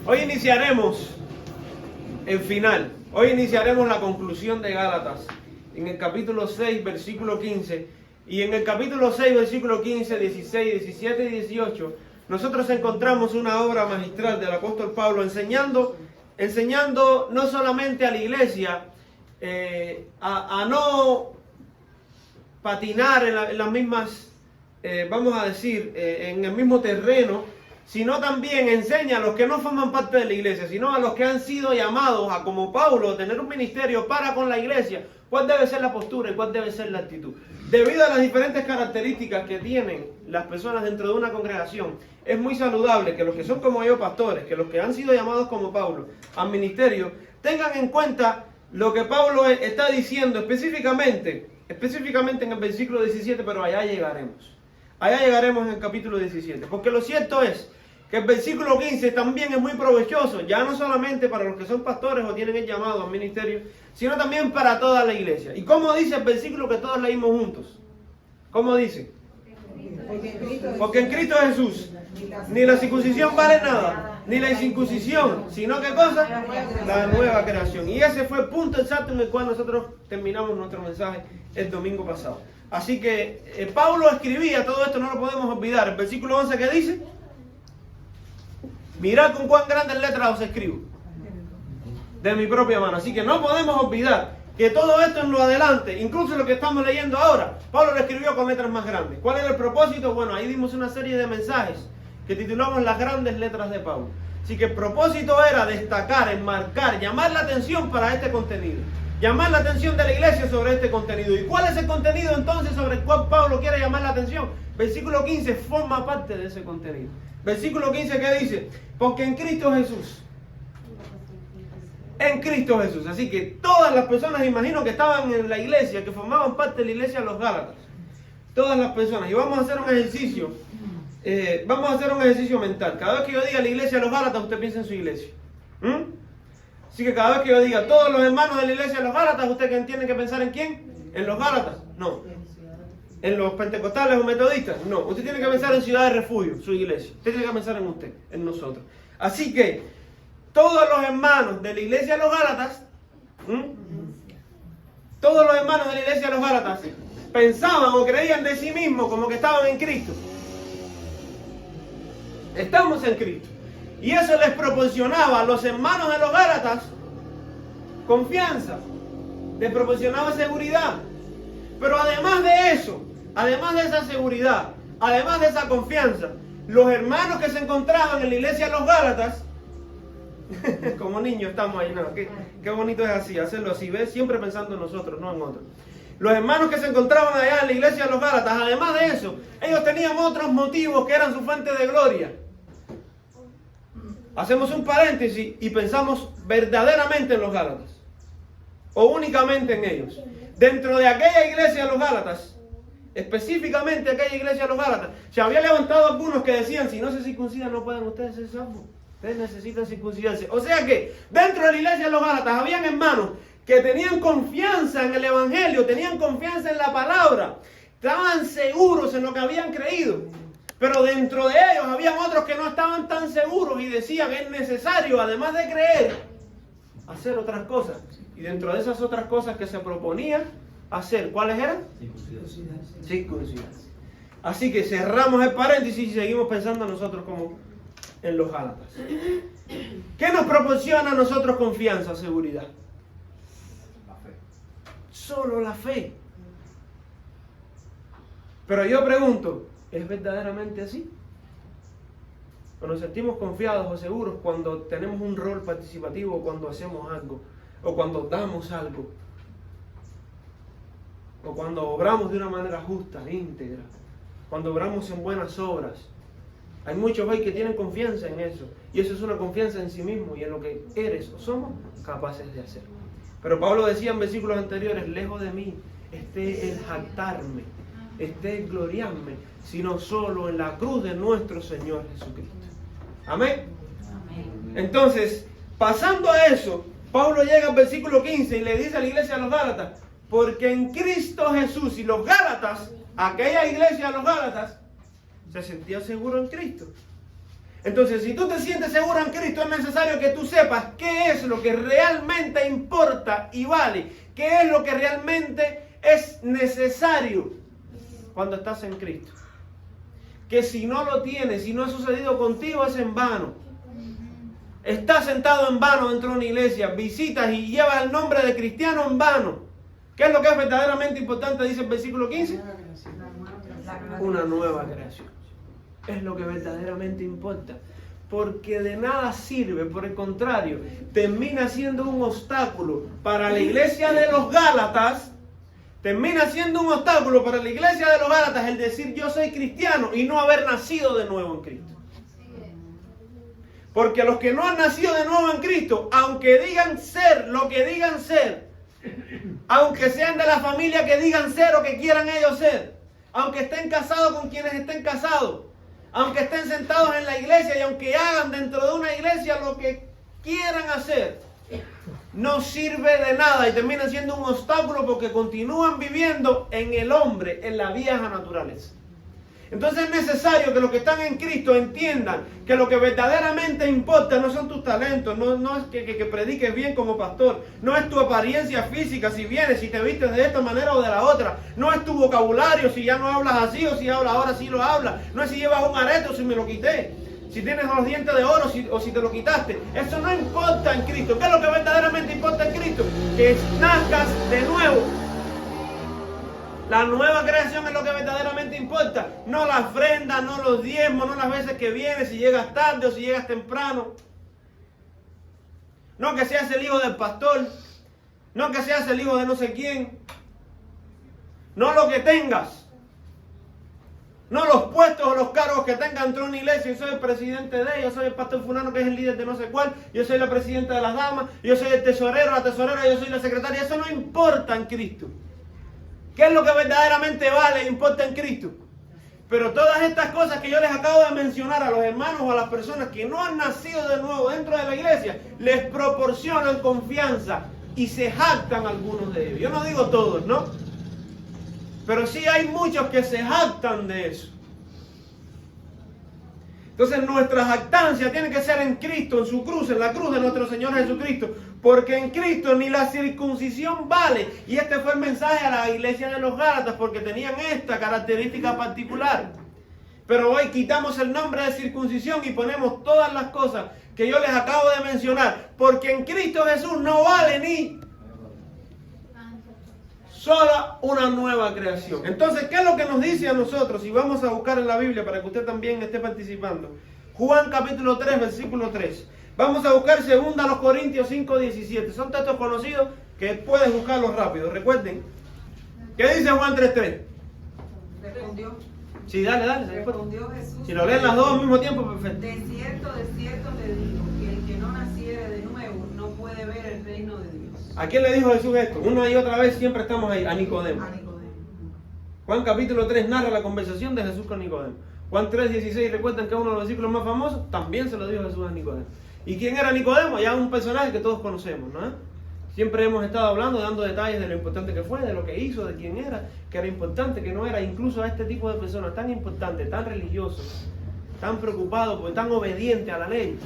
Hoy iniciaremos el final. Hoy iniciaremos la conclusión de Gálatas en el capítulo 6, versículo 15. Y en el capítulo 6, versículo 15, 16, 17 y 18, nosotros encontramos una obra magistral del apóstol Pablo enseñando no solamente a la iglesia a no patinar en las mismas, vamos a decir, en el mismo terreno, sino también enseña a los que no forman parte de la iglesia, sino a los que han sido llamados a, como Paulo, tener un ministerio para con la iglesia, cuál debe ser la postura y cuál debe ser la actitud. Debido a las diferentes características que tienen las personas dentro de una congregación, es muy saludable que los que son como yo, pastores, que los que han sido llamados como Paulo al ministerio, tengan en cuenta lo que Pablo está diciendo específicamente en el versículo 17, pero allá llegaremos. Allá llegaremos en el capítulo 17, porque lo cierto es que el versículo 15 también es muy provechoso, ya no solamente para los que son pastores o tienen el llamado al ministerio, sino también para toda la iglesia. ¿Y cómo dice el versículo que todos leímos juntos? ¿Cómo dice? Porque en Cristo Jesús ni la circuncisión vale nada, ni la incircuncisión, sino ¿qué cosa? La nueva creación. Y ese fue el punto exacto en el cual nosotros terminamos nuestro mensaje el domingo pasado. Así que Pablo escribía todo esto, no lo podemos olvidar. El versículo 11 que dice: mirad con cuán grandes letras os escribo de mi propia mano. Así que no podemos olvidar que todo esto en lo adelante, incluso lo que estamos leyendo ahora, Pablo lo escribió con letras más grandes. ¿Cuál era el propósito? Bueno, ahí dimos una serie de mensajes que titulamos las grandes letras de Pablo. Así que el propósito era destacar, enmarcar, llamar la atención para este contenido. Llamar la atención de la iglesia sobre este contenido. ¿Y cuál es el contenido entonces sobre el cual Pablo quiere llamar la atención? Versículo 15 forma parte de ese contenido. Versículo 15 que dice: porque en Cristo Jesús. En Cristo Jesús. Así que todas las personas, imagino, que estaban en la iglesia, que formaban parte de la iglesia de los Gálatas. Todas las personas. Y vamos a hacer un ejercicio. Vamos a hacer un ejercicio mental. Cada vez que yo diga la iglesia de los Gálatas, usted piensa en su iglesia. Así que cada vez que yo diga todos los hermanos de la iglesia de los Gálatas, ¿usted tiene que pensar en quién? ¿En los Gálatas? No. ¿En los pentecostales o metodistas? No. Usted tiene que pensar en Ciudad de Refugio, su iglesia. Usted tiene que pensar en usted, en nosotros. Así que todos los hermanos de la iglesia de los Gálatas, todos los hermanos de la iglesia de los Gálatas pensaban o creían de sí mismos como que estaban en Cristo. Estamos en Cristo. Y eso les proporcionaba a los hermanos de los Gálatas confianza, les proporcionaba seguridad. Pero además de eso, además de esa seguridad, además de esa confianza, los hermanos que se encontraban en la iglesia de los Gálatas, como niños estamos ahí, ¿no? Qué bonito es así, hacerlo así, ¿ves? Siempre pensando en nosotros, no en otros. Los hermanos que se encontraban allá en la iglesia de los Gálatas, además de eso, ellos tenían otros motivos que eran su fuente de gloria. Hacemos un paréntesis y pensamos verdaderamente en los Gálatas, o únicamente en ellos. Dentro de aquella iglesia de los Gálatas, específicamente aquella iglesia de los Gálatas, se había levantado algunos que decían: si no se circuncidan no pueden ustedes ser salvos, ustedes necesitan circuncidarse. O sea que dentro de la iglesia de los Gálatas habían hermanos que tenían confianza en el evangelio, tenían confianza en la palabra, estaban seguros en lo que habían creído. Pero dentro de ellos habían otros que no estaban tan seguros y decían: es necesario, además de creer, hacer otras cosas. Y dentro de esas otras cosas que se proponían hacer, ¿cuáles eran? Circuncidarse. Así que cerramos el paréntesis y seguimos pensando nosotros como en los Gálatas. ¿Qué nos proporciona a nosotros confianza, seguridad? La fe. Solo la fe. Pero yo pregunto, ¿es verdaderamente así? ¿O nos sentimos confiados o seguros cuando tenemos un rol participativo, o cuando hacemos algo, o cuando damos algo, o cuando obramos de una manera justa, íntegra, cuando obramos en buenas obras? Hay muchos hoy que tienen confianza en eso, y eso es una confianza en sí mismo y en lo que eres o somos capaces de hacer. Pero Pablo decía en versículos anteriores: lejos de mí esté el jactarme, esté el gloriarme, sino solo en la cruz de nuestro Señor Jesucristo. Amén. Entonces, pasando a eso, Pablo llega al versículo 15 y le dice a la iglesia de los Gálatas: porque en Cristo Jesús. Y los Gálatas, aquella iglesia de los Gálatas, se sentía seguro en Cristo. Entonces, si tú te sientes seguro en Cristo, es necesario que tú sepas qué es lo que realmente importa y vale, qué es lo que realmente es necesario cuando estás en Cristo. Que si no lo tienes, si no ha sucedido contigo, es en vano. Estás sentado en vano dentro de una iglesia, visitas y llevas el nombre de cristiano en vano. ¿Qué es lo que es verdaderamente importante? Dice el versículo 15. Una nueva creación. Es lo que verdaderamente importa. Porque de nada sirve, por el contrario, termina siendo un obstáculo para la iglesia de los Gálatas. Termina siendo un obstáculo para la iglesia de los Gálatas el decir yo soy cristiano y no haber nacido de nuevo en Cristo. Porque los que no han nacido de nuevo en Cristo, aunque digan ser lo que digan ser, aunque sean de la familia que digan ser o que quieran ellos ser, aunque estén casados con quienes estén casados, aunque estén sentados en la iglesia y aunque hagan dentro de una iglesia lo que quieran hacer, no sirve de nada y termina siendo un obstáculo porque continúan viviendo en el hombre, en la vieja naturaleza. Entonces es necesario que los que están en Cristo entiendan que lo que verdaderamente importa no son tus talentos, no es que prediques bien como pastor, no es tu apariencia física, si vienes, si te vistes de esta manera o de la otra, no es tu vocabulario, si ya no hablas así o si hablas ahora sí lo hablas, no es si llevas un arete o si me lo quité, si tienes los dientes de oro o si te lo quitaste, eso no importa en Cristo. ¿Qué es lo que verdaderamente importa en Cristo? Que nazcas de nuevo. La nueva creación es lo que verdaderamente importa. No la ofrenda, no los diezmos, no las veces que vienes, si llegas tarde o si llegas temprano. No que seas el hijo del pastor. No que seas el hijo de no sé quién. No lo que tengas. No los puestos o los cargos que tengas dentro de una iglesia. Yo soy el presidente de ella, yo soy el pastor fulano que es el líder de no sé cuál, yo soy la presidenta de las damas, yo soy el tesorero, la tesorera, yo soy la secretaria. Eso no importa en Cristo. ¿Qué es lo que verdaderamente vale e importa en Cristo? Pero todas estas cosas que yo les acabo de mencionar a los hermanos o a las personas que no han nacido de nuevo dentro de la iglesia, les proporcionan confianza y se jactan algunos de ellos. Yo no digo todos, ¿no? Pero sí hay muchos que se jactan de eso. Entonces nuestra jactancia tiene que ser en Cristo, en su cruz, en la cruz de nuestro Señor Jesucristo. Porque en Cristo ni la circuncisión vale. Y este fue el mensaje a la iglesia de los Gálatas, porque tenían esta característica particular. Pero hoy quitamos el nombre de circuncisión y ponemos todas las cosas que yo les acabo de mencionar. Porque en Cristo Jesús no vale ni sola una nueva creación. Entonces, ¿qué es lo que nos dice a nosotros? Y vamos a buscar en la Biblia para que usted también esté participando. Juan capítulo 3, versículo 3. Vamos a buscar 2 Corintios 5, 17. Son textos conocidos que puedes buscarlos rápido. Recuerden. ¿Qué dice Juan 3, 3? Respondió. Sí, dale. Respondió Jesús. Si lo leen las dos al mismo tiempo, perfecto. De cierto le digo, que el que no naciere de nuevo no puede ver el reino de Dios. ¿A quién le dijo Jesús esto? Una y otra vez siempre estamos ahí, a Nicodemo. A Nicodemo. Juan capítulo 3 narra la conversación de Jesús con Nicodemo. Juan 3, 16, recuerdan que es uno de los versículos más famosos, también se lo dijo Jesús a Nicodemo. ¿Y quién era Nicodemo? Ya un personaje que todos conocemos, ¿no? Siempre hemos estado hablando, dando detalles de lo importante que fue, de lo que hizo, de quién era, que era importante, que no era, incluso a este tipo de personas tan importantes, tan religiosos, tan preocupados, pues, tan obedientes a la ley.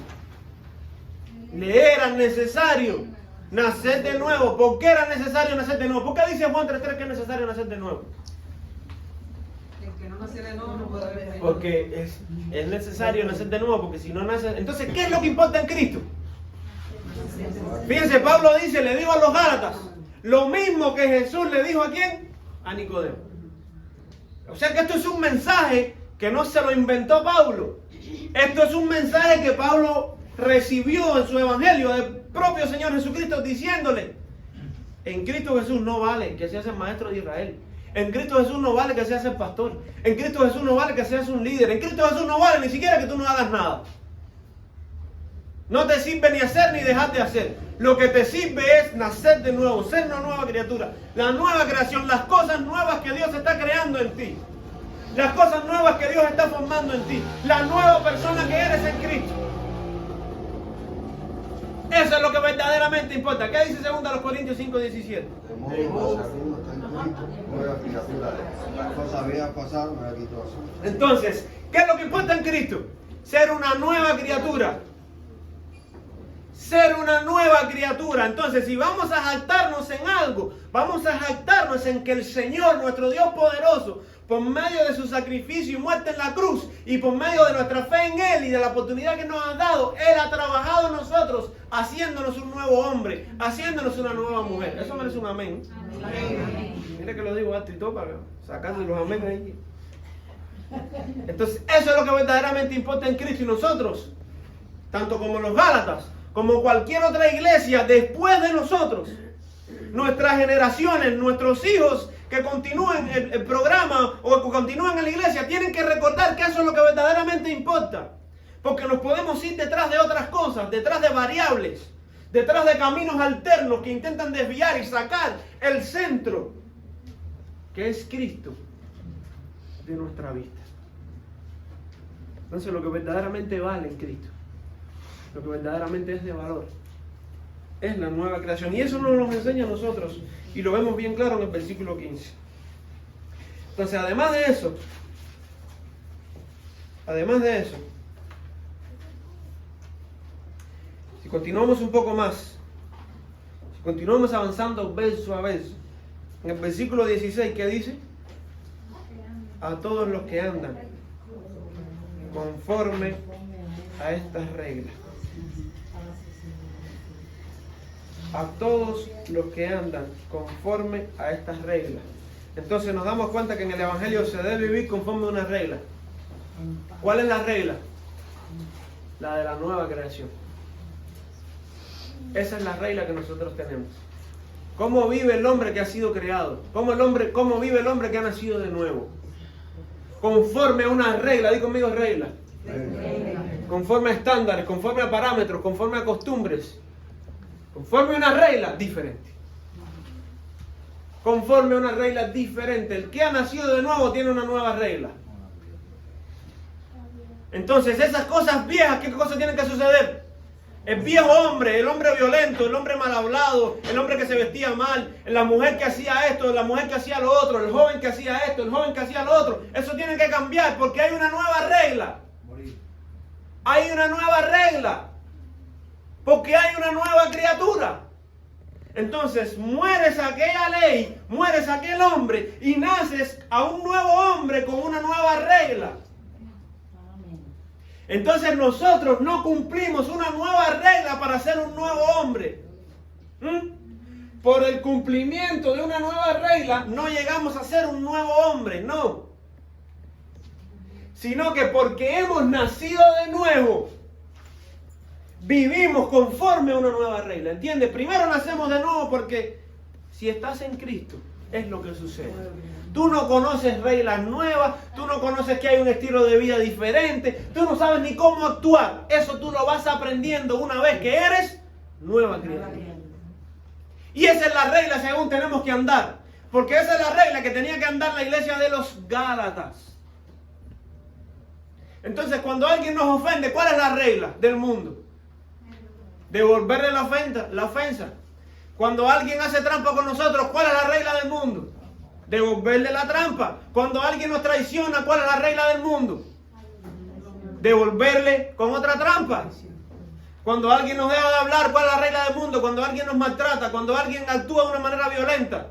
Le era necesario nacer de nuevo. ¿Por qué era necesario nacer de nuevo? ¿Por qué dice Juan 3:3 que es necesario nacer de nuevo? El que no naciere de nuevo no puede ver el reino de Dios. Porque es necesario nacer de nuevo, porque si no nace... Entonces, ¿qué es lo que importa en Cristo? Fíjense, Pablo dice, le digo a los Gálatas, lo mismo que Jesús le dijo a ¿quién? A Nicodemo. O sea que esto es un mensaje que no se lo inventó Pablo. Esto es un mensaje que Pablo recibió en su evangelio del propio Señor Jesucristo, diciéndole, en Cristo Jesús no vale que seas el maestro de Israel. En Cristo Jesús no vale que seas el pastor. En Cristo Jesús no vale que seas un líder. En Cristo Jesús no vale ni siquiera que tú no hagas nada. No te sirve ni hacer ni dejar de hacer. Lo que te sirve es nacer de nuevo, ser una nueva criatura. La nueva creación, las cosas nuevas que Dios está creando en ti. Las cosas nuevas que Dios está formando en ti. La nueva persona que eres en Cristo. Eso es lo que verdaderamente importa. ¿Qué dice 2 Corintios 5, 17? De modo que si alguno está en Cristo, nueva criatura es. Las cosas viejas pasaron, me la quitó azul. Entonces, ¿qué es lo que importa en Cristo? Ser una nueva criatura. Ser una nueva criatura. Entonces, si vamos a jactarnos en algo, vamos a jactarnos en que el Señor, nuestro Dios poderoso, por medio de su sacrificio y muerte en la cruz, y por medio de nuestra fe en Él y de la oportunidad que nos ha dado, Él ha trabajado en nosotros, haciéndonos un nuevo hombre, haciéndonos una nueva mujer. Eso merece un amén. Amén. Mira que lo digo hasta y todo para sacarle los amén ahí. Entonces, eso es lo que verdaderamente importa en Cristo, y nosotros, tanto como los Gálatas, como cualquier otra iglesia después de nosotros, nuestras generaciones, nuestros hijos que continúen el programa o que continúen en la iglesia, tienen que recordar que eso es lo que verdaderamente importa. Porque nos podemos ir detrás de otras cosas, detrás de variables, detrás de caminos alternos que intentan desviar y sacar el centro, que es Cristo, de nuestra vista. Entonces, lo que verdaderamente vale en Cristo, lo que verdaderamente es de valor, es la nueva creación. Y eso nos lo enseña a nosotros, y lo vemos bien claro en el versículo 15. Entonces, además de eso, si continuamos un poco más, si continuamos avanzando verso a verso, en el versículo 16, ¿qué dice? A todos los que andan conforme a estas reglas. A todos los que andan conforme a estas reglas. Entonces nos damos cuenta que en el Evangelio se debe vivir conforme a una regla. ¿Cuál es la regla? La de la nueva creación. Esa es la regla que nosotros tenemos. ¿Cómo vive el hombre que ha sido creado? ¿Cómo vive el hombre que ha nacido de nuevo? Conforme a una regla, di conmigo regla. Conforme a estándares, conforme a parámetros, conforme a costumbres. Conforme a una regla diferente. Conforme a una regla diferente. El que ha nacido de nuevo tiene una nueva regla. Entonces, esas cosas viejas, ¿qué cosas tienen que suceder? El viejo hombre, el hombre violento, el hombre mal hablado, el hombre que se vestía mal, la mujer que hacía esto, la mujer que hacía lo otro, el joven que hacía esto, el joven que hacía lo otro. Eso tiene que cambiar porque hay una nueva regla. Hay una nueva regla. Porque hay una nueva criatura. Entonces mueres a aquella ley, mueres a aquel hombre y naces a un nuevo hombre con una nueva regla. Entonces nosotros no cumplimos una nueva regla para ser un nuevo hombre. Por el cumplimiento de una nueva regla no llegamos a ser un nuevo hombre, no. Sino que porque hemos nacido de nuevo, vivimos conforme a una nueva regla. ¿Entiendes? Primero nacemos de nuevo porque si estás en Cristo, es lo que sucede. Tú no conoces reglas nuevas, tú no conoces que hay un estilo de vida diferente, tú no sabes ni cómo actuar. Eso tú lo vas aprendiendo una vez que eres nueva criatura. Y esa es la regla según tenemos que andar. Porque esa es la regla que tenía que andar la iglesia de los Gálatas. Entonces, cuando alguien nos ofende, ¿cuál es la regla del mundo? Devolverle la ofensa. Cuando alguien hace trampa con nosotros, ¿cuál es la regla del mundo? Devolverle la trampa. Cuando alguien nos traiciona, ¿cuál es la regla del mundo? Devolverle con otra trampa. Cuando alguien nos deja de hablar, ¿cuál es la regla del mundo? Cuando alguien nos maltrata, cuando alguien actúa de una manera violenta,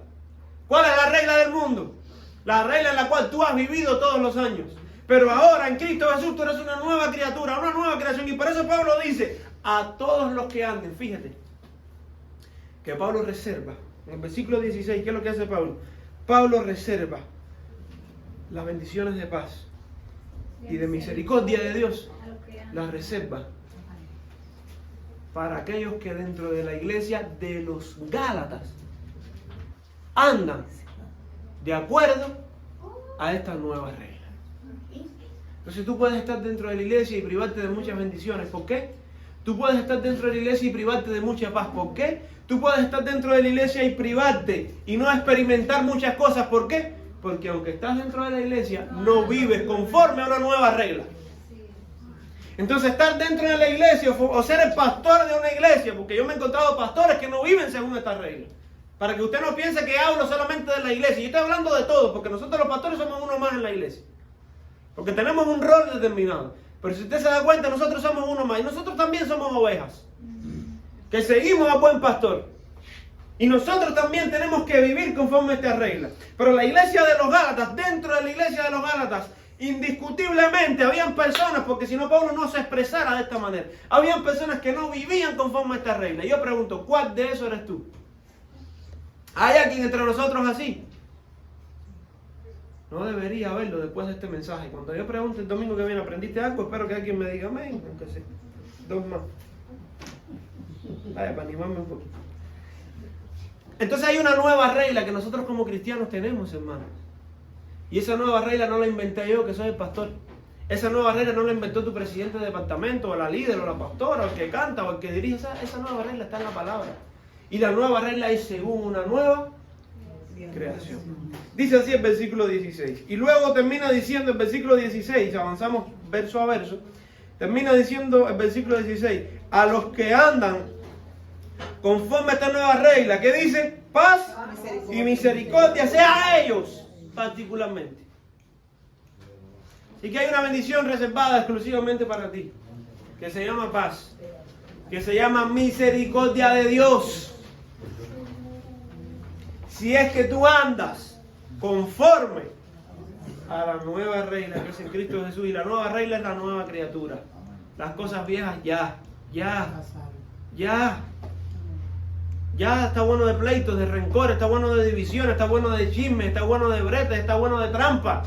¿cuál es la regla del mundo? La regla en la cual tú has vivido todos los años. Pero ahora en Cristo Jesús tú eres una nueva criatura, una nueva creación. Y por eso Pablo dice, a todos los que anden, fíjate, que Pablo reserva, en el versículo 16, ¿qué es lo que hace Pablo? Pablo reserva las bendiciones de paz y de misericordia de Dios, las reserva para aquellos que dentro de la iglesia de los Gálatas andan de acuerdo a esta nueva regla. Entonces tú puedes estar dentro de la iglesia y privarte de muchas bendiciones. ¿Por qué? Tú puedes estar dentro de la iglesia y privarte de mucha paz. ¿Por qué? Tú puedes estar dentro de la iglesia y privarte y no experimentar muchas cosas. ¿Por qué? Porque aunque estás dentro de la iglesia, no vives conforme a una nueva regla. Entonces estar dentro de la iglesia o ser el pastor de una iglesia, porque yo me he encontrado pastores que no viven según esta regla. Para que usted no piense que hablo solamente de la iglesia. Yo estoy hablando de todo, porque nosotros los pastores somos uno más en la iglesia. Porque tenemos un rol determinado. Pero si usted se da cuenta, nosotros somos uno más. Y nosotros también somos ovejas. Que seguimos a buen pastor. Y nosotros también tenemos que vivir conforme a esta regla. Pero la iglesia de los Gálatas, dentro de la iglesia de los Gálatas, indiscutiblemente habían personas, porque si no Pablo no se expresara de esta manera, habían personas que no vivían conforme a esta regla. Y yo pregunto, ¿cuál de esos eres tú? ¿Hay alguien entre nosotros así? No debería haberlo después de este mensaje. Cuando yo pregunte el domingo que viene, ¿aprendiste algo? Espero que alguien me diga amén, aunque sea 2 más. Vaya, para animarme un poquito. Entonces hay una nueva regla que nosotros como cristianos tenemos, hermanos. Y esa nueva regla no la inventé yo, que soy el pastor. Esa nueva regla no la inventó tu presidente de departamento, o la líder, o la pastora, o el que canta, o el que dirige. Esa nueva regla está en la palabra. Y la nueva regla es según una nueva creación. Dice así el versículo 16. Y luego termina diciendo el versículo 16, avanzamos verso a verso. Termina diciendo el versículo 16, a los que andan conforme a esta nueva regla, ¿qué dice? Paz y misericordia sea a ellos particularmente. Así que hay una bendición reservada exclusivamente para ti, que se llama paz, que se llama misericordia de Dios. Si es que tú andas conforme a la nueva regla que es en Cristo Jesús, y la nueva regla es la nueva criatura. Las cosas viejas ya está bueno de pleitos, de rencor, está bueno de divisiones, está bueno de chisme, está bueno de bretes, está bueno de trampa.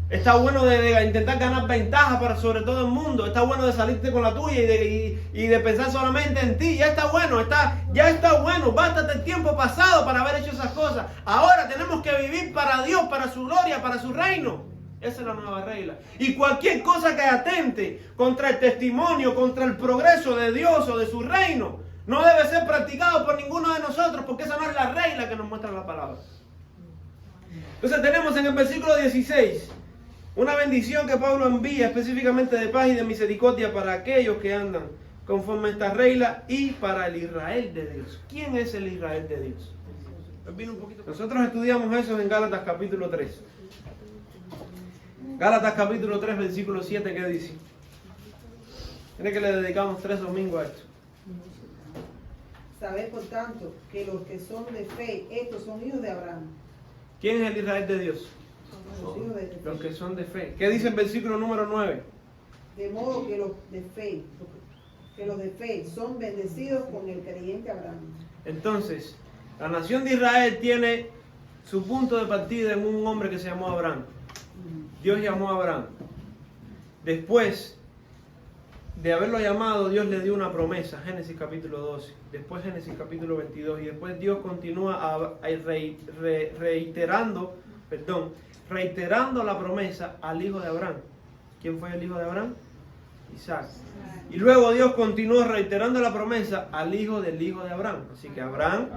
Está bueno de intentar ganar ventaja para sobre todo el mundo. Está bueno de salirte con la tuya y de pensar solamente en ti. Ya está bueno, ya está bueno. Bástate el tiempo pasado para haber hecho esas cosas. Ahora tenemos que vivir para Dios, para su gloria, para su reino. Esa es la nueva regla. Y cualquier cosa que atente contra el testimonio, contra el progreso de Dios o de su reino, no debe ser practicado por ninguno de nosotros, porque esa no es la regla que nos muestra la palabra. Entonces tenemos en el versículo 16... una bendición que Pablo envía específicamente de paz y de misericordia para aquellos que andan conforme a esta regla y para el Israel de Dios. ¿Quién es el Israel de Dios? Nosotros estudiamos eso en Gálatas capítulo 3. Gálatas capítulo 3, versículo 7, ¿qué dice? Tiene que le dedicamos 3 domingos a esto. Sabed por tanto que los que son de fe, estos son hijos de Abraham. ¿Quién es el Israel de Dios? Los que son de fe. ¿Qué dice el versículo número 9? De modo que los de fe son bendecidos con el creyente Abraham. Entonces, la nación de Israel tiene su punto de partida en un hombre que se llamó Abraham. Dios llamó a Abraham. Después de haberlo llamado, Dios le dio una promesa, Génesis capítulo 12, después Génesis capítulo 22, y después Dios continúa reiterando la promesa al hijo de Abraham. ¿Quién fue el hijo de Abraham? Isaac. Y luego Dios continuó reiterando la promesa al hijo del hijo de Abraham. Así que Abraham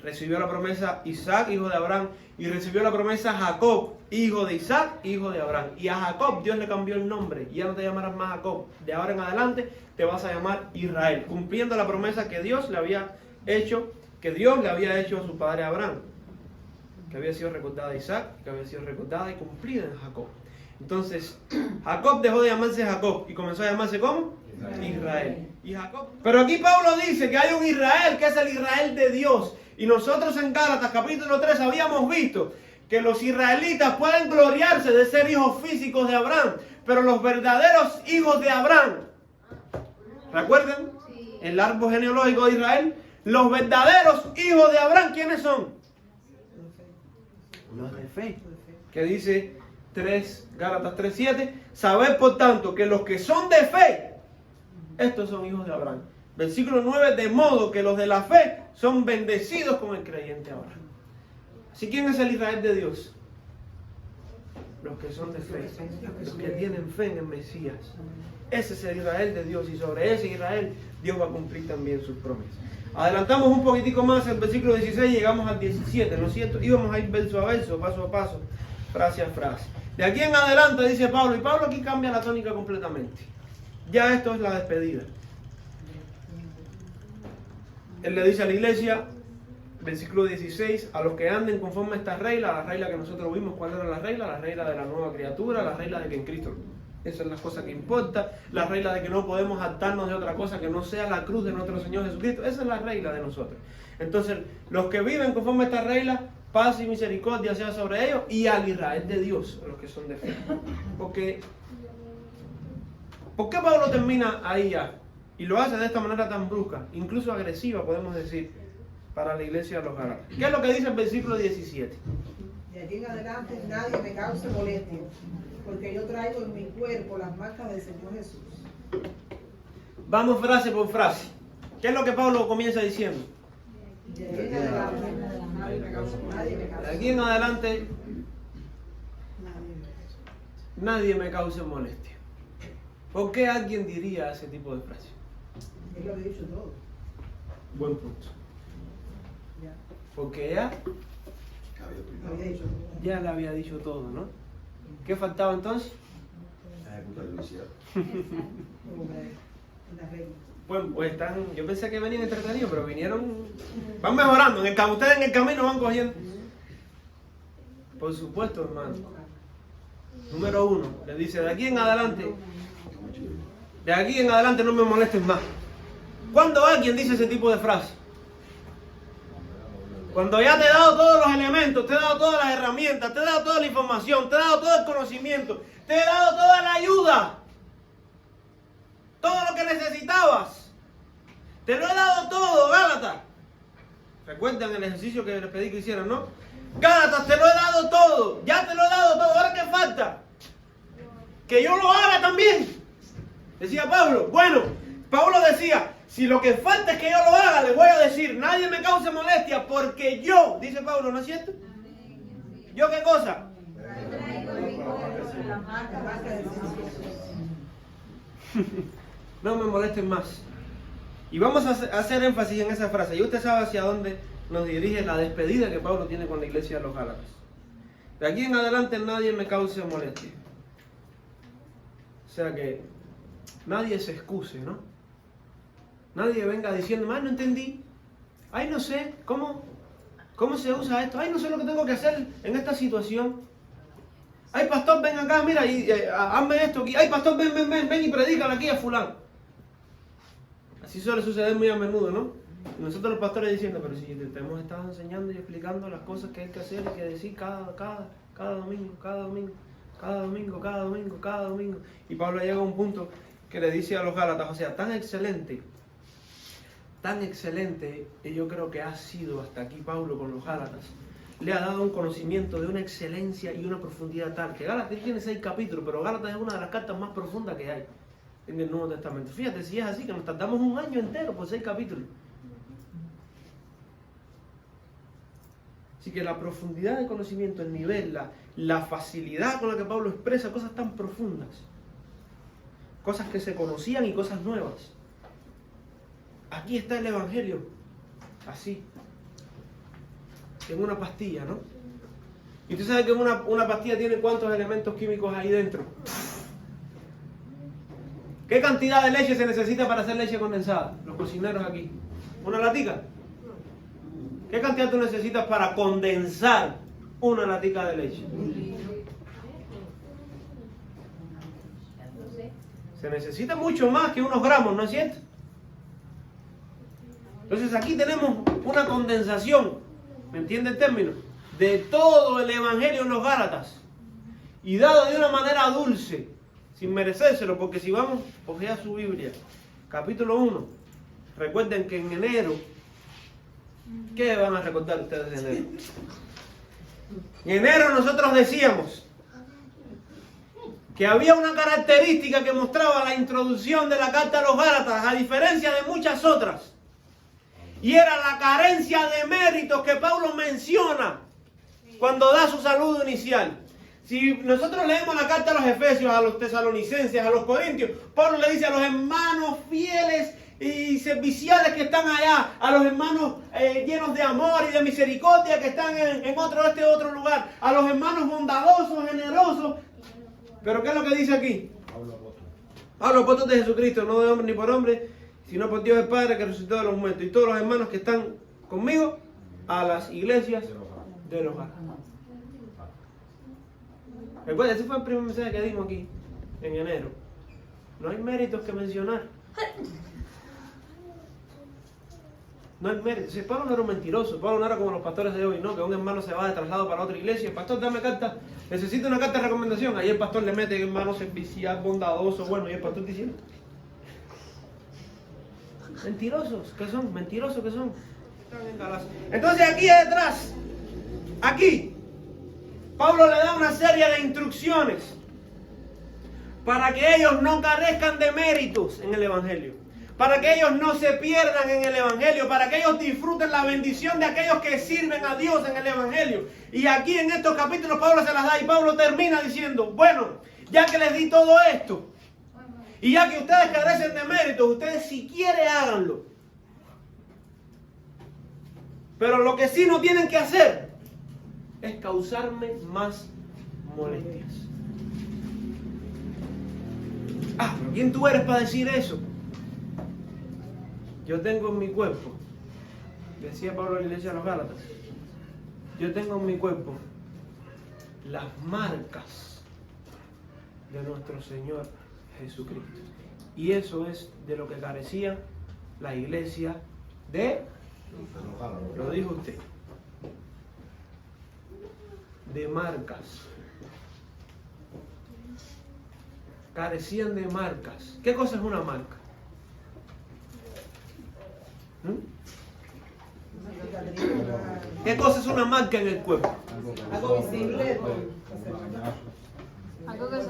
recibió la promesa, Isaac, hijo de Abraham, y recibió la promesa Jacob, hijo de Isaac, hijo de Abraham. Y a Jacob Dios le cambió el nombre. Ya no te llamarás más Jacob. De ahora en adelante te vas a llamar Israel, cumpliendo la promesa que Dios le había hecho, a su padre Abraham, que había sido recordada a Isaac, que había sido recordada y cumplida en Jacob. Entonces, Jacob dejó de llamarse Jacob y comenzó a llamarse ¿cómo? Israel. Y Jacob. Pero aquí Pablo dice que hay un Israel que es el Israel de Dios. Y nosotros en Gálatas capítulo 3 habíamos visto que los israelitas pueden gloriarse de ser hijos físicos de Abraham, pero los verdaderos hijos de Abraham, ¿recuerdan? El árbol genealógico de Israel. Los verdaderos hijos de Abraham, ¿quiénes son? Los de fe. Que dice Gálatas 3:7, sabed por tanto que los que son de fe, estos son hijos de Abraham. Versículo 9, de modo que los de la fe son bendecidos con el creyente Abraham. ¿Así quién es el Israel de Dios? Los que son de fe, los que tienen fe en el Mesías. Ese es el Israel de Dios, y sobre ese Israel Dios va a cumplir también sus promesas. Adelantamos un poquitico más el versículo 16 y llegamos al 17, ¿no es cierto? Íbamos a ir verso a verso, paso a paso, frase a frase. De aquí en adelante dice Pablo, y Pablo aquí cambia la tónica completamente. Ya esto es la despedida. Él le dice a la iglesia, versículo 16, a los que anden conforme a esta regla, la regla que nosotros vimos, ¿cuál era la regla? La regla de la nueva criatura, la regla de que en Cristo Esa es la cosa que importa. La regla de que no podemos hartarnos de otra cosa que no sea la cruz de nuestro Señor Jesucristo. Esa es la regla de nosotros. Entonces, los que viven conforme a esta regla, paz y misericordia sea sobre ellos y al Israel de Dios, los que son de fe. Porque, ¿por qué Pablo termina ahí ya? Y lo hace de esta manera tan brusca, incluso agresiva, podemos decir, para la iglesia de los Gálatas. ¿Qué es lo que dice el versículo 17? De aquí en adelante nadie me cause molestia, porque yo traigo en mi cuerpo las marcas del Señor Jesús. Vamos frase por frase. ¿Qué es lo que Pablo comienza diciendo? De aquí en adelante nadie me cause De molestia. aquí en adelante nadie me cause molestia. ¿Por qué alguien diría ese tipo de frase? Él lo ha dicho todo. Buen punto. Ya, Porque ya lo había dicho todo. le había dicho todo, ¿no? ¿Qué faltaba entonces? Como que una regla. Pues están, yo pensé que venían entretenidos, pero vinieron, van mejorando, ustedes en el camino van cogiendo. Por supuesto, hermano. Número 1, le dice, de aquí en adelante no me molestes más. ¿Cuándo alguien dice ese tipo de frase? Cuando ya te he dado todos los elementos, te he dado todas las herramientas, te he dado toda la información, te he dado todo el conocimiento, te he dado toda la ayuda, todo lo que necesitabas. Te lo he dado todo, Gálatas. Recuerdan el ejercicio que les pedí que hicieran, ¿no? Gálatas, te lo he dado todo, ya te lo he dado todo, ¿ahora qué falta? Que yo lo haga también. Decía Pablo. Bueno, Pablo decía, si lo que falta es que yo lo haga, les voy a decir, nadie me cause molestia, porque yo, dice Pablo, ¿no es cierto? ¿Yo qué cosa? Las marcas del Señor Jesús. No me molesten más. Y vamos a hacer énfasis en esa frase. Y usted sabe hacia dónde nos dirige la despedida que Pablo tiene con la iglesia de los Gálatas. De aquí en adelante nadie me cause molestia. O sea que nadie se excuse, ¿no? Nadie venga diciendo, no entendí. Ay, no sé, ¿cómo se usa esto? Ay, no sé lo que tengo que hacer en esta situación. Ay, pastor, ven acá, mira, y hazme esto aquí. Ay, pastor, ven y predícale aquí a fulano. Así suele suceder muy a menudo, ¿no? Y nosotros los pastores diciendo, pero si te hemos estado enseñando y explicando las cosas que hay que hacer y que decir cada domingo. Y Pablo llega a un punto que le dice a los Gálatas, o sea, tan excelente, y yo creo que ha sido hasta aquí Pablo con los Gálatas. Le ha dado un conocimiento de una excelencia y una profundidad tal, que Gálatas tiene 6 capítulos, pero Gálatas es una de las cartas más profundas que hay en el Nuevo Testamento. Fíjate si es así, que nos tardamos un año entero por 6 capítulos. Así que la profundidad de conocimiento, el nivel, la facilidad con la que Pablo expresa cosas tan profundas, cosas que se conocían y cosas nuevas. Aquí está el Evangelio, así, en una pastilla, ¿no? Y usted sabe que una pastilla tiene cuántos elementos químicos ahí dentro. ¿Qué cantidad de leche se necesita para hacer leche condensada? Los cocineros aquí. ¿Una latica? ¿Qué cantidad tú necesitas para condensar una latica de leche? Se necesita mucho más que unos gramos, ¿no es cierto? Entonces aquí tenemos una condensación, ¿me entiende el término? De todo el Evangelio en los Gálatas. Y dado de una manera dulce, sin merecérselo, porque si vamos, cogea su Biblia, capítulo 1, recuerden que en enero, ¿qué van a recordar ustedes de enero? En enero nosotros decíamos que había una característica que mostraba la introducción de la carta a los Gálatas, a diferencia de muchas otras, y era la carencia de méritos que Pablo menciona cuando da su saludo inicial. Si nosotros leemos la carta a los Efesios, a los Tesalonicenses, a los Corintios, Pablo le dice a los hermanos fieles y serviciales que están allá, a los hermanos llenos de amor y de misericordia que están en otro lugar, a los hermanos bondadosos, generosos. Pero ¿qué es lo que dice aquí? Pablo, apóstol de Jesucristo, no de hombre ni por hombre, sino por Dios el Padre que resucitó de los muertos. Y todos los hermanos que están conmigo, a las iglesias de los Gálatas. Recuerda, ese fue el primer mensaje que dimos aquí. en enero. No hay méritos que mencionar. No hay méritos. Si Pablo no era un mentiroso, Pablo no era como los pastores de hoy, ¿no? Que un hermano se va de traslado para otra iglesia. Pastor, dame carta. Necesito una carta de recomendación. Ahí el pastor le mete, hermano, servicial, bondadoso. Bueno, y el pastor diciendo. Mentirosos que son, mentirosos que son. Entonces aquí detrás, aquí, Pablo le da una serie de instrucciones para que ellos no carezcan de méritos en el Evangelio, para que ellos no se pierdan en el Evangelio, para que ellos disfruten la bendición de aquellos que sirven a Dios en el Evangelio. Y aquí en estos capítulos Pablo se las da y Pablo termina diciendo, bueno, ya que les di todo esto, y ya que ustedes carecen de méritos, ustedes si quieren háganlo. Pero lo que sí no tienen que hacer es causarme más molestias. Ah, pero ¿quién tú eres para decir eso? Yo tengo en mi cuerpo, decía Pablo a la iglesia de los Gálatas, yo tengo en mi cuerpo las marcas de nuestro Señor Jesucristo. Y eso es de lo que carecía la iglesia de... Lo dijo usted. De marcas. Carecían de marcas. ¿Qué cosa es una marca? ¿Qué cosa es una marca en el cuerpo? Algo visible.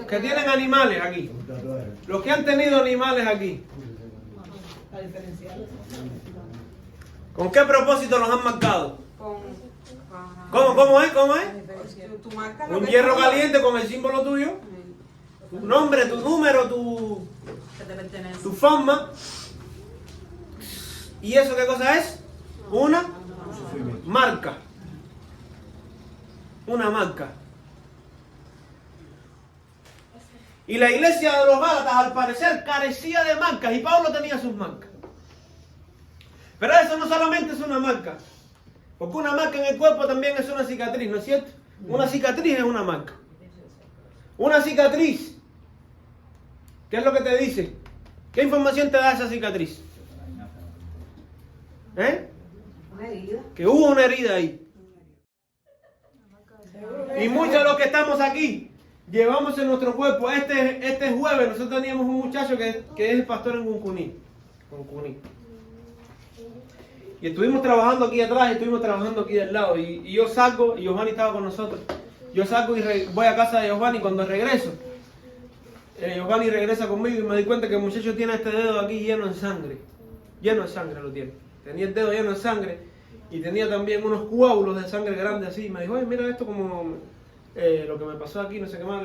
Que tienen animales aquí. Los que han tenido animales aquí. A diferenciar. ¿Con qué propósito los han marcado? Con ¿Cómo es? ¿Cómo es? tu marca, lo Un que hierro tú- caliente con el símbolo tuyo. Tu nombre, tu número, que te pertenece. tu forma. ¿Y eso qué cosa es? Una marca. Una marca. Y la iglesia de los Gálatas al parecer carecía de marcas y Pablo tenía sus marcas. Pero eso no solamente es una marca, porque una marca en el cuerpo también es una cicatriz, ¿no es cierto? Una cicatriz es una marca. Una cicatriz, ¿qué es lo que te dice? ¿Qué información te da esa cicatriz? Una herida. Que hubo una herida ahí. Y muchos de los que estamos aquí llevamos en nuestro cuerpo. Este jueves nosotros teníamos un muchacho que es el pastor en Cuncuní. Y estuvimos trabajando aquí atrás y estuvimos trabajando aquí del lado. Y yo salgo, y Giovanni estaba con nosotros. Yo salgo y voy a casa de Giovanni. Cuando regreso, Giovanni regresa conmigo y me di cuenta que el muchacho tiene este dedo aquí lleno de sangre. Lleno de sangre lo tiene. Tenía el dedo lleno de sangre y tenía también unos coágulos de sangre grandes así. Y me dijo, oye, mira esto como lo que me pasó aquí, no sé qué más.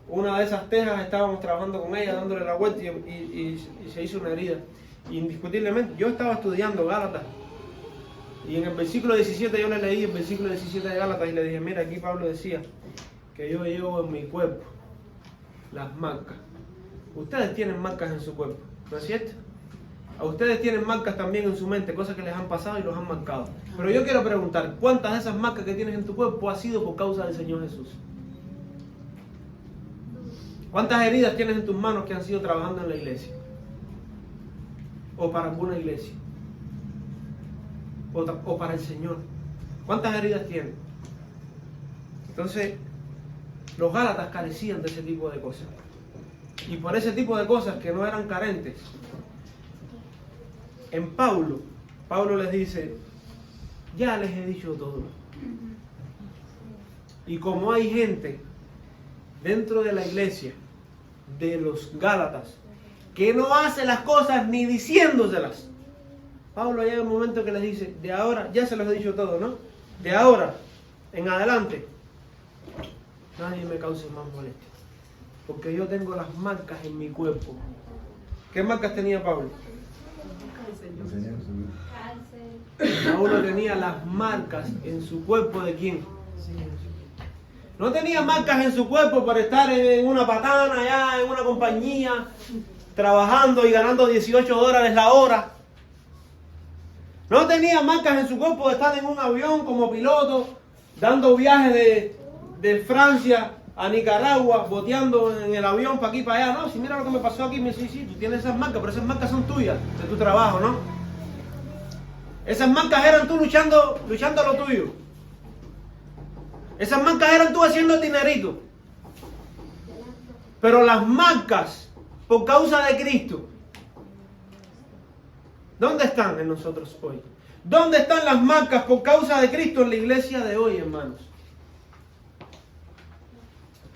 Una de esas tejas estábamos trabajando con ella, dándole la vuelta y se hizo una herida. Indiscutiblemente, yo estaba estudiando Gálatas y en el versículo 17 yo le leí el versículo 17 de Gálatas y le dije, mira, aquí Pablo decía que yo llevo en mi cuerpo las marcas. Ustedes tienen marcas en su cuerpo, ¿no es cierto? A ustedes tienen marcas también en su mente, cosas que les han pasado y los han marcado. Pero yo quiero preguntar, ¿cuántas de esas marcas que tienes en tu cuerpo ha sido por causa del Señor Jesús? ¿Cuántas heridas tienes en tus manos que han sido trabajando en la iglesia? O para alguna iglesia. O para el Señor. ¿Cuántas heridas tienes? Entonces, los Gálatas carecían de ese tipo de cosas. Y por ese tipo de cosas que no eran carentes, en Pablo les dice, ya les he dicho todo. Y como hay gente dentro de la iglesia de los Gálatas que no hace las cosas ni diciéndoselas, Pablo llega un momento que les dice, de ahora, ya se los he dicho todo, ¿no? De ahora en adelante, nadie me cause más molestia, porque yo tengo las marcas en mi cuerpo. ¿Qué marcas tenía Pablo? Pablo tenía las marcas en su cuerpo ¿de quién? No tenía marcas en su cuerpo por estar en una patana allá, en una compañía, trabajando y ganando $18 la hora. No tenía marcas en su cuerpo de estar en un avión como piloto, dando viajes de Francia a Nicaragua, boteando en el avión para aquí para allá. No, si mira lo que me pasó aquí, me dice, sí, tú tienes esas marcas, pero esas marcas son tuyas, de tu trabajo, ¿no? Esas marcas eran tú luchando lo tuyo. Esas marcas eran tú haciendo el dinerito. Pero las marcas, por causa de Cristo, ¿dónde están en nosotros hoy? ¿Dónde están las marcas por causa de Cristo en la iglesia de hoy, hermanos?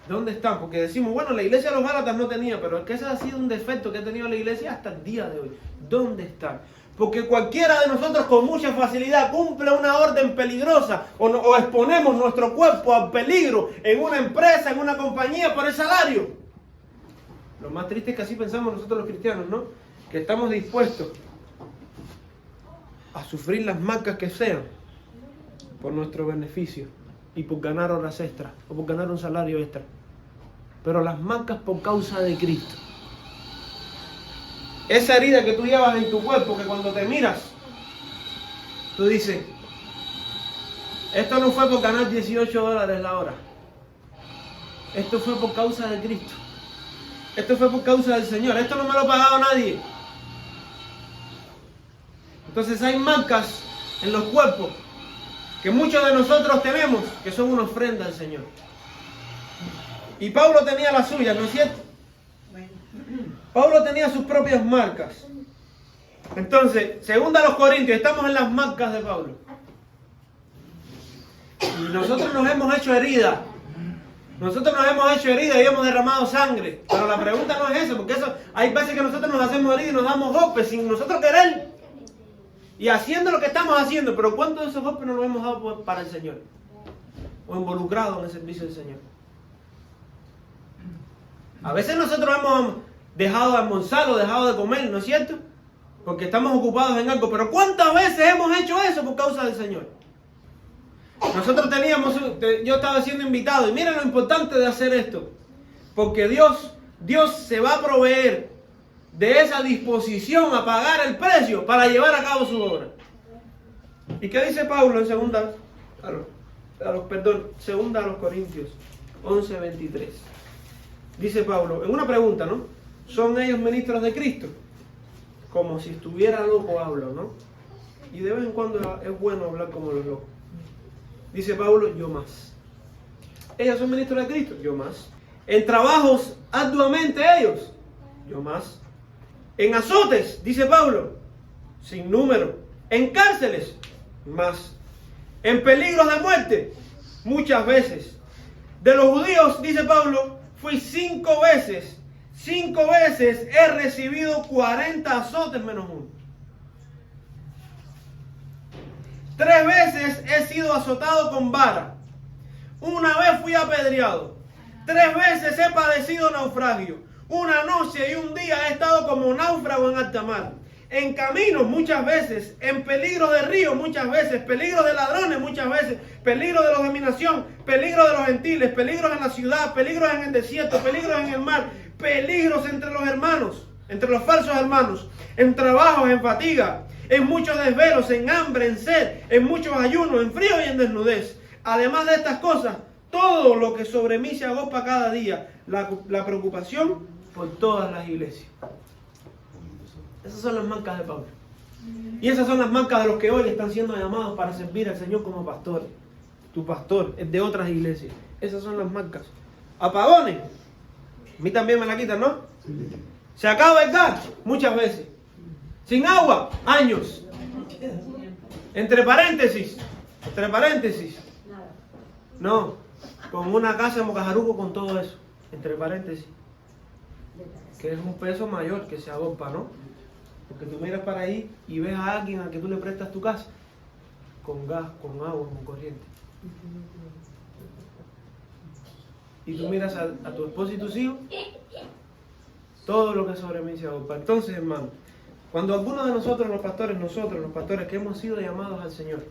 ¿Dónde están? Porque decimos, bueno, la iglesia de los Gálatas no tenía, pero es que ese ha sido un defecto que ha tenido la iglesia hasta el día de hoy. ¿Dónde están? Porque cualquiera de nosotros con mucha facilidad cumple una orden peligrosa o exponemos nuestro cuerpo al peligro en una empresa, en una compañía por el salario. Lo más triste es que así pensamos nosotros los cristianos, ¿no? Que estamos dispuestos a sufrir las marcas que sean por nuestro beneficio y por ganar horas extras o por ganar un salario extra. Pero las marcas por causa de Cristo. Esa herida que tú llevas en tu cuerpo, que cuando te miras, tú dices, esto no fue por ganar $18 la hora. Esto fue por causa de Cristo. Esto fue por causa del Señor. Esto no me lo ha pagado nadie. Entonces hay marcas en los cuerpos que muchos de nosotros tenemos que son una ofrenda al Señor. Y Pablo tenía las suyas, ¿no es cierto? Pablo tenía sus propias marcas. Entonces, según a los Corintios, estamos en las marcas de Pablo. Y nosotros nos hemos hecho herida. Nosotros nos hemos hecho herida y hemos derramado sangre. Pero la pregunta no es eso, porque eso hay veces que nosotros nos hacemos herida y nos damos golpes sin nosotros querer. Y haciendo lo que estamos haciendo, pero ¿cuántos de esos golpes no los hemos dado para el Señor? O involucrados en el servicio del Señor. A veces nosotros hemos dejado de almorzar o dejado de comer, ¿no es cierto? Porque estamos ocupados en algo. Pero ¿cuántas veces hemos hecho eso por causa del Señor? Nosotros yo estaba siendo invitado y miren lo importante de hacer esto. Porque Dios se va a proveer de esa disposición a pagar el precio para llevar a cabo su obra. ¿Y qué dice Pablo en segunda a los Corintios 11:23? Dice Pablo, en una pregunta, ¿no? ¿Son ellos ministros de Cristo? Como si estuviera loco hablo, ¿no? Y de vez en cuando es bueno hablar como los locos. Dice Pablo, yo más. ¿Ellos son ministros de Cristo? Yo más. ¿En trabajos arduamente ellos? Yo más. En azotes, dice Pablo, sin número. En cárceles, más. En peligros de muerte, muchas veces. De los judíos, dice Pablo, fui 5 veces. 5 veces he recibido 40 azotes menos uno. 3 veces he sido azotado con vara. 1 vez fui apedreado. 3 veces he padecido naufragio. 1 noche y 1 día he estado como náufrago en alta mar. En caminos muchas veces, en peligro de río muchas veces, peligro de ladrones muchas veces, peligro de los de mi nación, peligro de los gentiles, peligros en la ciudad, peligros en el desierto, peligros en el mar, peligros entre los hermanos, entre los falsos hermanos, en trabajos, en fatiga, en muchos desvelos, en hambre, en sed, en muchos ayunos, en frío y en desnudez. Además de estas cosas, todo lo que sobre mí se agolpa cada día, la preocupación por todas las iglesias. Esas son las marcas de Pablo. Y esas son las marcas de los que hoy están siendo llamados para servir al Señor como pastores. Tu pastor es de otras iglesias. Esas son las marcas. Apagones. A mí también me la quitan, ¿no? Se acaba el gas muchas veces. Sin agua, años. Entre paréntesis. No, con una casa en Mocajaruco con todo eso. Entre paréntesis. Que es un peso mayor que se agolpa, ¿no? Porque tú miras para ahí y ves a alguien al que tú le prestas tu casa con gas, con agua, con corriente. Y tú miras a tu esposo y tus hijos, todo lo que sobre mí se agolpa. Entonces, hermano, cuando algunos de nosotros los pastores que hemos sido llamados al Señor,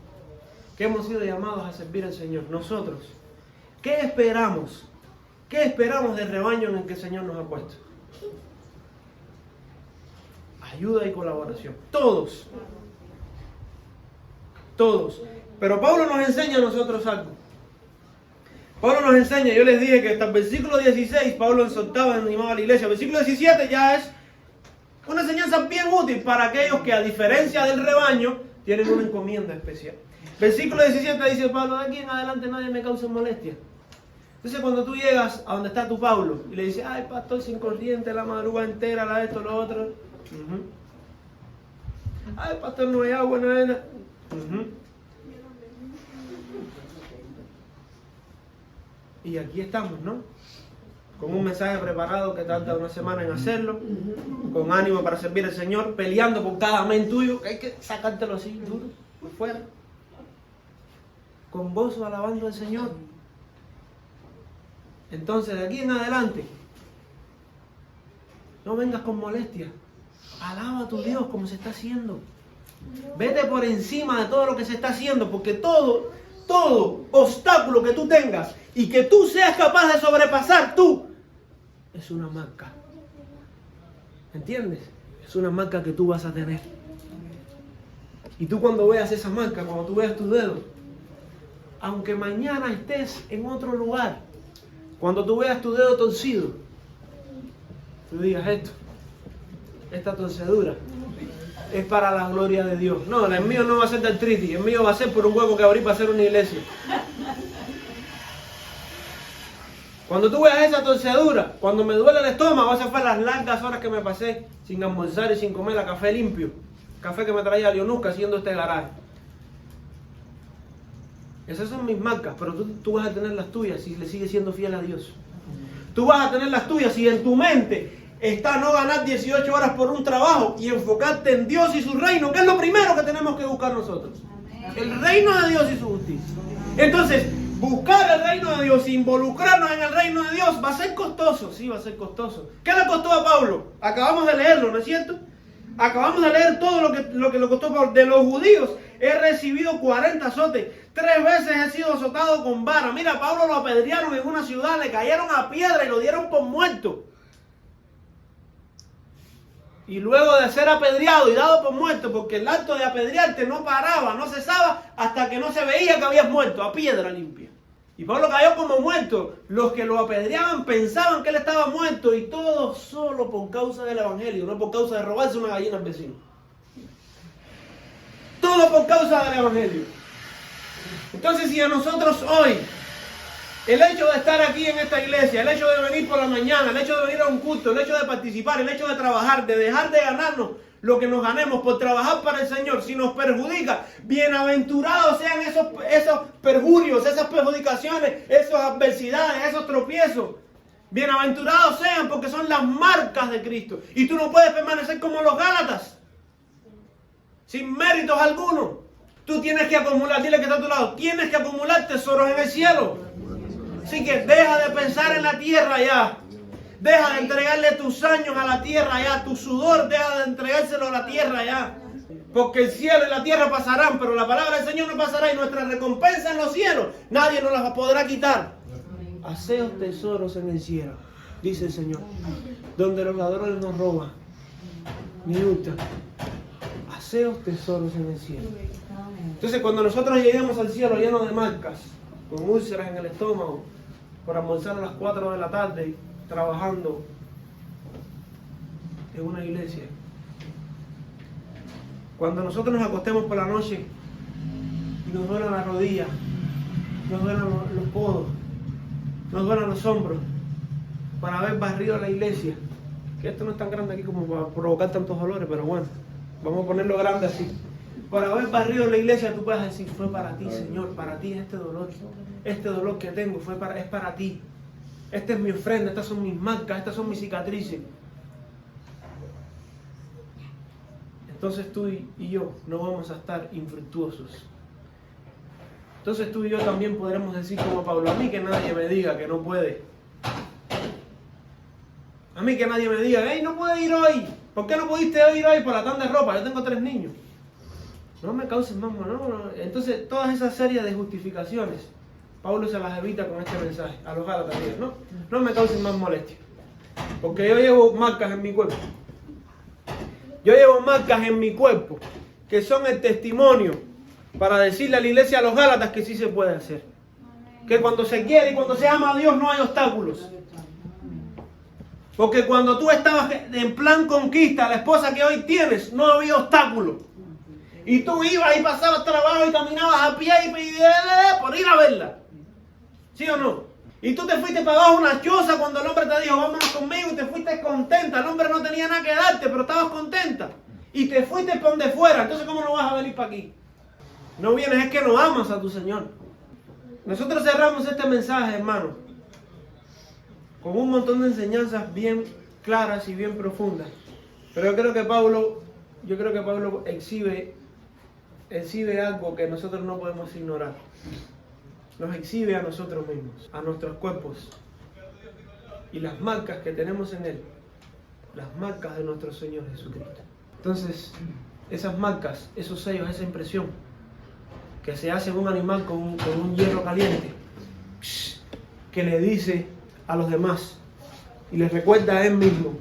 que hemos sido llamados a servir al Señor, nosotros, ¿qué esperamos? ¿Qué esperamos del rebaño en el que el Señor nos ha puesto? Ayuda y colaboración. Todos. Pero Pablo nos enseña a nosotros algo. Pablo nos enseña, yo les dije que hasta el versículo 16 Pablo exhortaba y animaba a la iglesia. El versículo 17 ya es una enseñanza bien útil para aquellos que, a diferencia del rebaño, tienen una encomienda especial. Versículo 17 dice Pablo: de aquí en adelante nadie me cause molestia. Entonces cuando tú llegas a donde está tu Pablo y le dices: ay, pastor, sin corriente, la madrugada entera, la esto, lo otro. Ay, pastor, no hay agua, no hay nada. Y aquí estamos, ¿no? Con un mensaje preparado que tarda una semana en hacerlo, con ánimo para servir al Señor, peleando por cada amén tuyo, que hay que sacártelo así, duro, por fuera. Con gozo alabando al Señor. Entonces, de aquí en adelante, no vengas con molestia. Alaba a tu Dios como se está haciendo. Vete por encima de todo lo que se está haciendo, porque todo obstáculo que tú tengas y que tú seas capaz de sobrepasar tú, es una marca. ¿Entiendes? Es una marca que tú vas a tener. Y tú cuando veas esa marca, cuando tú veas tus dedos, aunque mañana estés en otro lugar, cuando tú veas tu dedo torcido, tú digas: esta torcedura es para la gloria de Dios. No, el mío no va a ser de artritis, el mío va a ser por un hueco que abrí para hacer una iglesia. Cuando tú veas esa torcedura, cuando me duele el estómago, esas fueron las largas horas que me pasé sin almorzar y sin comer a café limpio. Café que me traía Leonusca haciendo este garaje. Esas son mis marcas, pero tú vas a tener las tuyas si le sigues siendo fiel a Dios. Tú vas a tener las tuyas si en tu mente está no ganar 18 horas por un trabajo y enfocarte en Dios y su reino, que es lo primero que tenemos que buscar nosotros. El reino de Dios y su justicia. Entonces, buscar el reino de Dios, involucrarnos en el reino de Dios, va a ser costoso. Sí, va a ser costoso. ¿Qué le costó a Pablo? Acabamos de leerlo, ¿no es cierto? Acabamos de leer todo lo que le costó a Pablo. De los judíos he recibido 40 azotes. 3 veces he sido azotado con vara. Mira, Pablo lo apedrearon en una ciudad, le cayeron a piedra y lo dieron por muerto. Y luego de ser apedreado y dado por muerto, porque el acto de apedrearte no paraba, no cesaba, hasta que no se veía que habías muerto, a piedra limpia. Y Pablo cayó como muerto. Los que lo apedreaban pensaban que él estaba muerto, y todo solo por causa del evangelio, no por causa de robarse una gallina al vecino. Todo por causa del evangelio. Entonces, si a nosotros hoy, el hecho de estar aquí en esta iglesia, el hecho de venir por la mañana, el hecho de venir a un culto, el hecho de participar, el hecho de trabajar, de dejar de ganarnos lo que nos ganemos por trabajar para el Señor, si nos perjudica, bienaventurados sean esos perjurios, esas perjudicaciones, esas adversidades, esos tropiezos. Bienaventurados sean, porque son las marcas de Cristo. Y tú no puedes permanecer como los Gálatas, sin méritos alguno. Tú tienes que acumular, dile que está a tu lado, tienes que acumular tesoros en el cielo. Así que deja de pensar en la tierra ya. Deja de entregarle tus años a la tierra ya. Tu sudor, deja de entregárselo a la tierra ya. Porque el cielo y la tierra pasarán, pero la palabra del Señor no pasará, y nuestra recompensa en los cielos nadie nos la podrá quitar. Haceos tesoros en el cielo, dice el Señor, donde los ladrones no roban ni hurtan. Haceos tesoros en el cielo. Entonces, cuando nosotros lleguemos al cielo llenos de marcas, con úlceras en el estómago, por almorzar a las 4 de la tarde, trabajando en una iglesia, cuando nosotros nos acostemos por la noche y nos duelan las rodillas, nos duelan los codos, nos duelan los hombros, para haber barrido la iglesia, que esto no es tan grande aquí como para provocar tantos dolores, pero bueno, vamos a ponerlo grande así. Para haber barrido la iglesia, tú puedes decir: fue para ti, Señor, para ti este dolor que tengo es para ti. Esta es mi ofrenda, estas son mis marcas, estas son mis cicatrices. Entonces tú y yo no vamos a estar infructuosos. Entonces tú y yo también podremos decir como Pablo: a mí que nadie me diga que no puede. A mí que nadie me diga: hey, no puedes ir hoy. ¿Por qué no pudiste ir hoy por la tanda de ropa? Yo tengo 3 niños. No me causes más, no. Entonces, todas esas series de justificaciones, Pablo se las evita con este mensaje a los Gálatas. No me causen más molestia, porque yo llevo marcas en mi cuerpo. Yo llevo marcas en mi cuerpo que son el testimonio para decirle a la iglesia, a los Gálatas, que sí se puede hacer. que cuando se quiere y cuando se ama a Dios no hay obstáculos. Porque cuando tú estabas en plan conquista, la esposa que hoy tienes, no había obstáculo. Y tú ibas y pasabas trabajo y caminabas a pie y por ir a verla. ¿Sí o no? Y tú te fuiste para abajo una choza cuando el hombre te dijo, vámonos conmigo, y te fuiste contenta. El hombre no tenía nada que darte, pero estabas contenta. Y te fuiste para donde fuera. Entonces, ¿cómo no vas a venir para aquí? No vienes, es que no amas a tu Señor. Nosotros cerramos este mensaje, hermano, con un montón de enseñanzas bien claras y bien profundas. Pero yo creo que Pablo exhibe algo que nosotros no podemos ignorar. Nos exhibe a nosotros mismos, a nuestros cuerpos. Y las marcas que tenemos en Él, las marcas de nuestro Señor Jesucristo. Entonces, esas marcas, esos sellos, esa impresión que se hace en un animal con un hierro caliente, que le dice a los demás y les recuerda a él mismo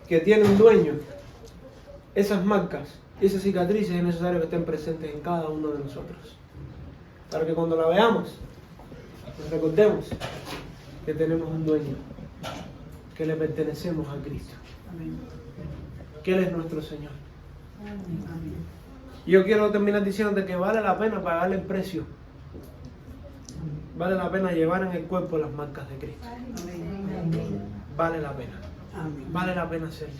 que tiene un dueño. Esas marcas, esas cicatrices es necesario que estén presentes en cada uno de nosotros, para que cuando la veamos nos recordemos que tenemos un dueño, que le pertenecemos a Cristo, que Él es nuestro Señor. Yo quiero terminar diciendo que vale la pena pagarle el precio. Vale la pena llevar en el cuerpo las marcas de Cristo. Vale la pena. Vale la pena hacerlo.